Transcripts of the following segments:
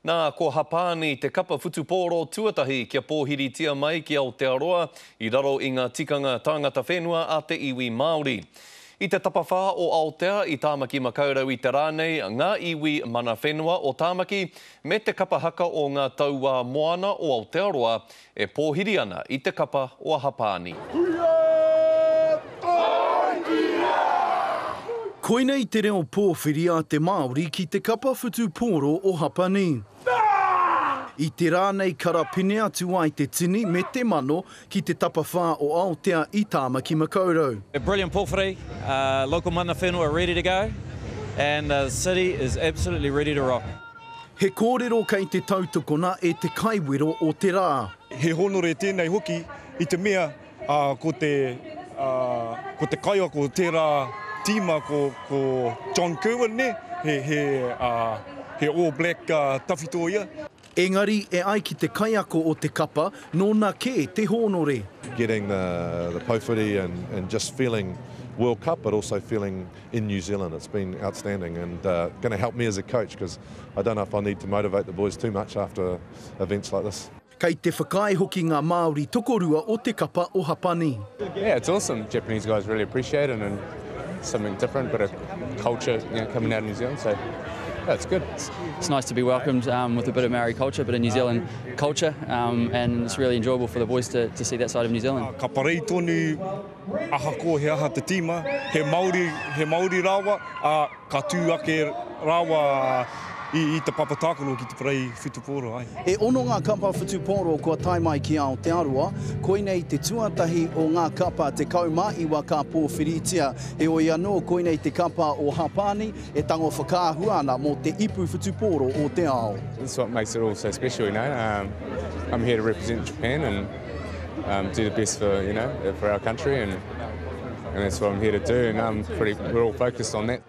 Nā ko Hapani te kapa whutupōro tuatahi kia pōhiritia mai ki Aotearoa I raro I ngā tikanga tāngata whenua a te iwi Māori. I te tapawhā o Aotea I Tāmaki Makaurau I te rānei, ngā iwi mana whenua o Tāmaki me te kapa haka o ngā taua moana o Aotearoa e pōhiri ana I te kapa o Hapani. Koina I te reo pōwhiri a te Māori ki te kapa whutupōro o Hapani. I te rānei karapine atu ai te tini me te mano ki te tapawhā o Aotea I Tāmaki Makaurau. A brilliant pōwhiri, local mana whenua are ready to go and the city is absolutely ready to rock. He kōrero kei te tautokona e te kaiwero o te rā. He honore tēnei hoki I te mea ko te kaiwa ko tērā tīma ko John Kirwan ne, he All Black tawhito ia. Engari e ai ki te kaiako o te kapa, nōna kē te honore. Getting the pōwhiri and just feeling World Cup, but also feeling in New Zealand. It's been outstanding and going to help me as a coach because I don't know if I need to motivate the boys too much after events like this. Kei te whakae hoki ngā Māori tokorua o te kapa o Hapani. Yeah, it's awesome. Japanese guys really appreciate it and something different, bit of culture coming out of New Zealand. So yeah, it's good. It's nice to be welcomed with a bit of Maori culture, a bit of New Zealand culture, and it's really enjoyable for the boys to see that side of New Zealand. Ka parei tonu aha ko he aha te tīma, he Māori rawa, ka tū ake rawa I te papatākaro ki te parei whutupōro ai. E ono ngā kapa whutupōro kua tai mai ki Aotearoa, koinei te tuatahi o ngā kapa te kaumaiwa ka pōwhiritia. E oi anō koinei te kapa o Hapani e tango whakāhua ana mō te ipu whutupōro o te ao. That's what makes it all so special, you know. I'm here to represent Japan and do the best for our country and that's what I'm here to do and we're all focused on that.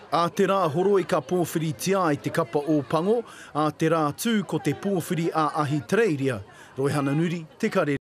A te rā horoi ka pōwhiri tia I te kapa o Pango, a te rā tū ko te pōwhiri a Ahi Tereiria. Roi hana nuri, te kare.